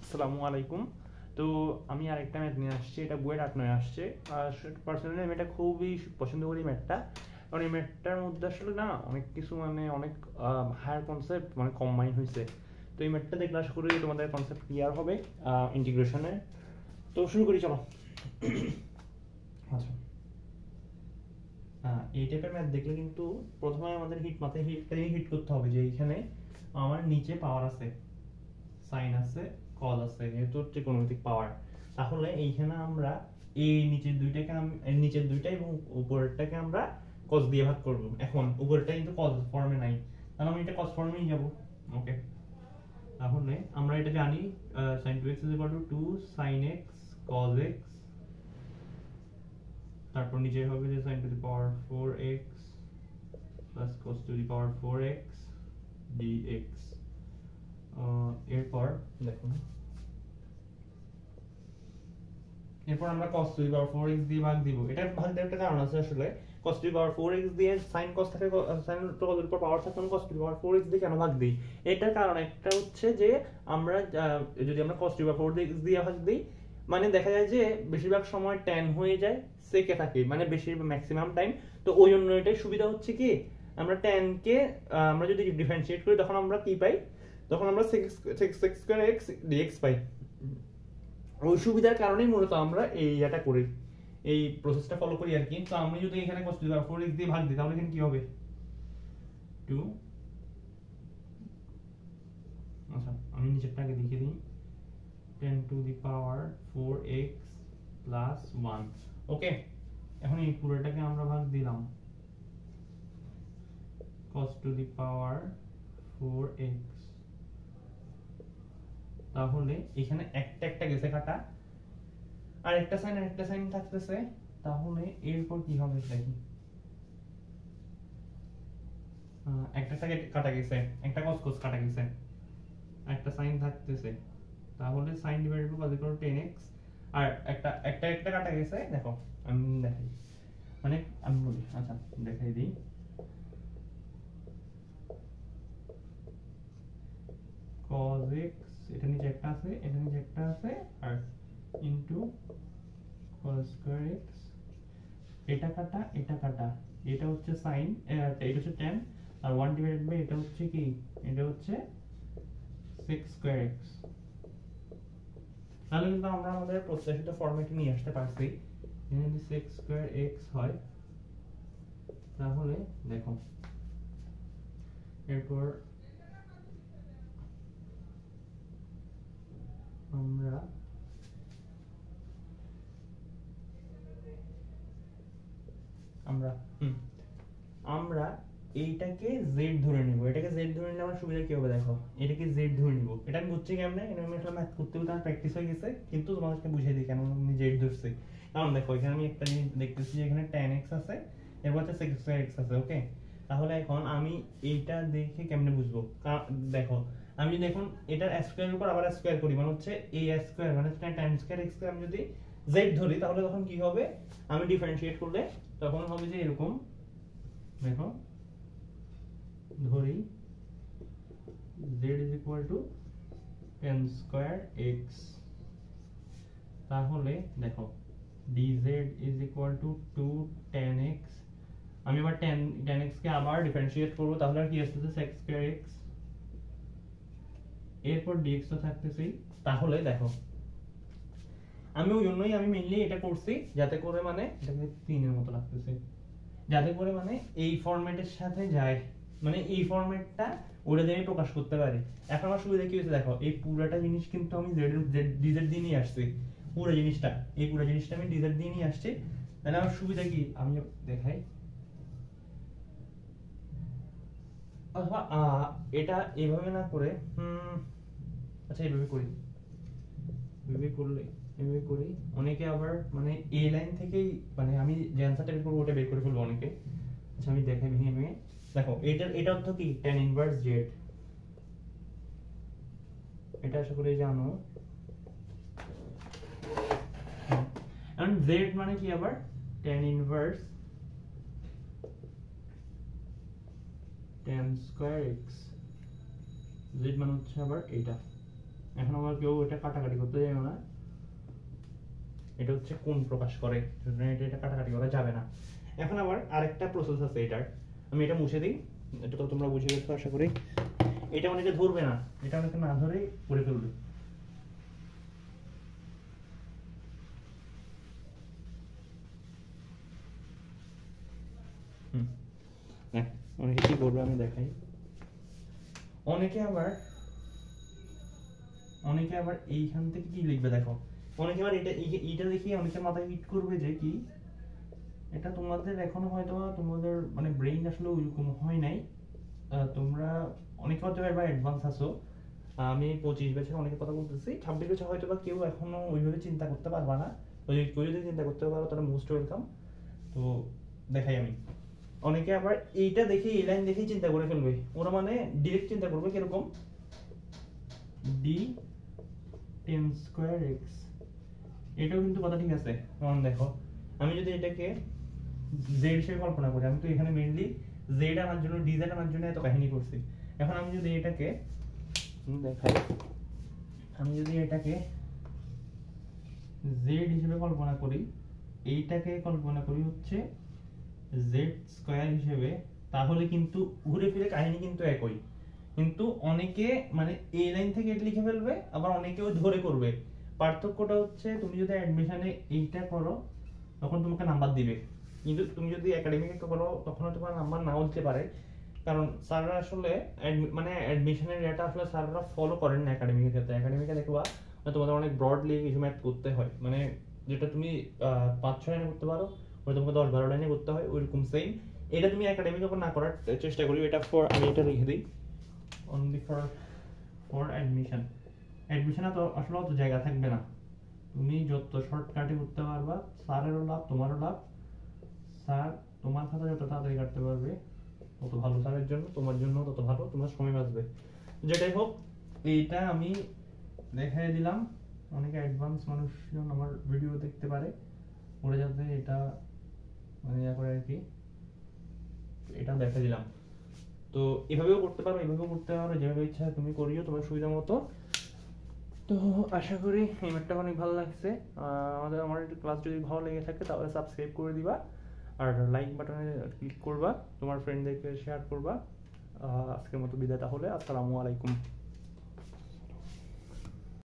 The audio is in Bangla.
আসসালামু আলাইকুম। তো আমি আরেকটা ম্যাথ নিয়ে আসছি, এটা বইয়ের 8 9 আসছে। পার্সোনালি আমি এটা খুবই পছন্দ করি ম্যাথটা, কারণ এই ম্যাথটার মধ্যে আসলে না অনেক কিছু মানে অনেক হায়ার কনসেপ্ট মানে কম্বাইন হয়েছে। তো এই ম্যাথটা দেখলে আশা করি তোমাদের কনসেপ্ট ক্লিয়ার হবে ইন্টিগ্রেশনের। তো শুরু করি চলো। আচ্ছা, এই টাইপের ম্যাথ দেখলে কিন্তু প্রথমে আমাদের মাথায় হিট করতে হবে যে এইখানে আমার নিচে পাওয়ার আছে, সাইন আছে, কজ আছে, যেহেতু ত্রিকোণমিতিক পাওয়ার। তাহলে এইখানে আমরা এই নিচের দুইটা এবং উপরেরটাকে আমরা কজ দিয়ে ভাগ করব। এখন উপরেরটা কিন্তু কজ ফর্মে নাই, তাহলে আমি এটা কজ ফর্মেই যাব। ওকে, তাহলে আমরা এটা জানি sin 2x 2 sin x cos x, তারপর নিচে হবে যে sin to the power 4x plus cos to the power 4x dx। এরপর দেখুন, এরপর আমরা cos to the power 4x দিয়ে ভাগ দিব। এটা ভাগ দেওয়ার একটা কারণ আছে, আসলে cos to the power 4x দিয়ে sin cos থাকে, sin to the উপর পাওয়ার থাকে, cos to the power 4x দিয়ে কেন ভাগ দিই? এটার কারণ একটা হচ্ছে যে আমরা যদি আমরা cos to the power 4x দিয়ে ভাগ দিই, মানে দেখা যায় যে বেশিরভাগ সময় tan হয়ে যায়, সেকে থাকে, মানে ম্যাক্সিমাম টাইম। তো ওই জন্য এটাই সুবিধা হচ্ছে কি, আমরা tan কে আমরা যদি ডিফারেন্সিয়েট করি তখন আমরা কি পাই? তখন আমরা sec square x dx পাই। ওই সুবিধার কারণেই মূলত আমরা এটা করি, এই প্রসেসটা ফলো করি আর কি। তো আমি যদি এখানে cos to the power 4x দিয়ে ভাগ দিই, তাহলে এখানে কি হবে? 2। আচ্ছা, আমি নিচেরটাকে লিখে দিই, 10 to the power 4x plus 1। ওকে, এখন এই পুরোটাকে আমরা ভাগ দিলাম cos to the power 4x, তাহলে এখানে একটা একটা গেছে কাটা, আর একটা সাইন থাকতেছে। তাহলে এরপর কি হবে দেখি, একটা কাটা গেছে, একটা cos কাটা গেছে, একটা সাইন থাকতেছে। তাহলে sin divided by cos equal 10x, আর একটা কাটা গেছে। দেখো আমি দেখাই, মানে আমি বলি, আচ্ছা দেখাই দিই। cos x, এটা নিচে একটা আছে, এটা নিচে একটা আছে, আর ইনটু cos স্কয়ার x, এটা কাটা এটা কাটা, এটা হচ্ছে sin, এটা হচ্ছে tan, আর 1 ডিভাইডেড বাই এটা হচ্ছে কি, এটা হচ্ছে sec স্কয়ার x। তাহলে কিন্তু আমরা আমাদের প্রত্যাশিত ফরম্যাটে নিয়ে আসতে পারছি। এখানে যদি sec স্কয়ার x হয়, তাহলে দেখো এরপর আমরা আমরা এইটাকে z ধরে নিব। এটাকে z ধরে নিলে আমার সুবিধা কি হবে দেখো, এটাকে z ধরে নিব। এটা আমি বুঝছি কেমনে, এটা আমি আসলে ম্যাথ করতে করতে আমার প্র্যাকটিস হয়ে গেছে, কিন্তু তোমাদেরকে বুঝিয়ে দিই কেন আমি z ধরছি। কারণ দেখো এখানে আমি একটা জিনিস দেখতেছি যে এখানে tan x আছে, এরপর হচ্ছে sec square x আছে। ওকে, তাহলে এখন আমি এইটা দেখে কেমনে বুঝবো? দেখো আমি দেখুন এটার স্কয়ারের উপর আবার স্কয়ার করি, মানে হচ্ছে এই স্কয়ার মানে tan স্কয়ার x কে আমি যদি z ধরি, তাহলে তখন কি হবে? আমি ডিফারেন্সিয়েট করলে তখন হবে যে এরকম, দেখো ধরি z is equal to tan square x, তাহলে দেখো dz is equal to 2 tan x। আমি আবার tan x কে আবার ডিফারেন্সিয়েট করব, তাহলে আর কি আসছে sec square x, এরপর dx তো থাকতেছে। তাহলে দেখো আমি ওই জন্যই আমি মেইনলি এটা করছি, যাতে করে মানে এটাকে 3 এর মতো লাগতেছে, যাতে করে মানে এই ফরম্যাটের সাথে যায়, মানে এই ফরম্যাটটা ওটা দিয়ে আমি প্রকাশ করতে পারি। এখন আমার সুবিধা কি হয়েছে দেখো, এই পুরোটা জিনিস কিন্তু আমি dz দিয়ে নিয়ে আসছি, পুরো জিনিসটা, এই পুরো জিনিসটা আমি dz দিয়ে নিয়ে আসছি। তাহলে আমার সুবিধা কি, আমি দেখাই, অথবা এটা এভাবে না করে আচ্ছা এইভাবে করি, এভাবে করি। অনেকে আবার মানে এই লাইন থেকেই মানে আমি যে অ্যানসারটা বের করবো ওটা বের করে ফেলবো অনেকে। আচ্ছা আমি দেখাই ভেঙে ভেঙে। দেখো এটা অর্থ কি, tan ইনভার্স z, এটা আশা করি জানো। এখন z মানে কি আবার tan inverse tan square x, z মানে হচ্ছে আবার এটা। এখন আবার কেউ এটা কাটাকাটি করতে যাবে না, এটা হচ্ছে কোণ প্রকাশ করে, এটা কাটাকাটি করা যাবে না। এখন আবার আরেকটা প্রসেস আছে এটার, আমি এটা মুছে দিই, এটা তো তোমরা বুঝে গেছো আশা করি। এটা অনেকে ধরবে না, এটা অনেকে না ধরেই করে ফেলবে। অনেকে কি করবে আমি দেখাই। অনেকে আবার এইখান থেকে কি লিখবে দেখো, অনেকে আবার এটা দেখি অনেকের মাথায় হিট করবে যে কি এটা তোমাদের এখনো হয়তো তোমাদের মানে ব্রেইন আসলে ওইরকম হয় নাই, তোমরা অনেকে হয়তো এবার অ্যাডভান্স আছো, আমি 25 বছর অনেকের কথা বলতেছি, 26 বছর হয়তো বা কেউ এখনো ওইভাবে চিন্তা করতে পারবা না, কেউ যদি চিন্তা করতে পারো তাহলে মোস্ট ওয়েলকাম। তো দেখাই আমি, অনেকে আবার এইটা দেখে এই লাইন দেখেই চিন্তা করে ফেলবে, ওরা মানে ডিরেক্ট চিন্তা করবে কিরকম d10^x, এটাও কিন্তু কথা ঠিক আছে। কারণ দেখো আমি যদি এটাকে z হিসেবে কল্পনা করি, আমি তো এখানে মেইনলি z আনার জন্য dz আনার জন্য এত কাহিনী করছি। এখন আমি যদি এটাকে দেখাই, আমি যদি এটাকে z হিসেবে কল্পনা করি, এইটাকে কল্পনা করি হচ্ছে z² হিসেবে, তাহলে কিন্তু ঘুরে ফিরে কাহিনী কিন্তু একই। কিন্তু অনেকে মানে এই লাইন থেকে এটা লিখে ফেলবে, আবার অনেকেও ধরে করবে। পার্থক্যটা হচ্ছে তুমি যদি অ্যাডমিশনে এইটা করো তখন তোমাকে নাম্বার দিবে, কিন্তু তুমি যদি একাডেমিকে করো তখন তোমার নাম্বার নাও দিতে পারে। কারণ স্যাররা আসলে মানে অ্যাডমিশনের এটা আসলে স্যাররা ফলো করেন না একাডেমিকের ক্ষেত্রে। একাডেমিকে দেখবা তোমাদের অনেক ব্রডলি কিছু ম্যাথ করতে হয়, মানে যেটা তুমি 5-6 লাইনে করতে পারো ওটা তোমাকে 10-12 লাইনে করতে হয়, ওইরকম সেম। এটা তুমি একাডেমিক ওপর না করার চেষ্টা করি। এটা ফর, আমি এটা লিখে দিই অনলি ফর অ্যাডমিশন। অ্যাডমিশনে তো আসলে অত জায়গা থাকবে না, তুমি যত শর্টকাটে করতে পারবা, স্যারেরও লাভ তোমারও লাভ। স্যার তোমার খাতা যত তাড়াতাড়ি কাটতে পারবে তত ভালো, স্যারের জন্য তোমার জন্য তত ভালো, তোমার সময় বাঁচবে। যেটাই হোক, এইটা আমি দেখাই দিলাম, অনেকে অ্যাডভান্স মানুষজন আমার ভিডিও দেখতে পারে, ওরা যাতে এটা মানে ইয়া করে আর কি, এটা দেখা দিলাম। তো এভাবেও করতে পারো, এভাবেও করতে পারো, যেভাবে ইচ্ছা তুমি করিও তোমার সুবিধা মতো। তো আশা করি এই ম্যাথটা অনেক ভালো লাগছে। আমার ক্লাস যদি ভালো লেগে থাকে তাহলে সাবস্ক্রাইব করে দিবা, আর লাইক বাটনে ক্লিক করবা, তোমার ফ্রেন্ডদেরকে শেয়ার করবা। আজকের মতো বিদায় তাহলে, আসসালামু আলাইকুম।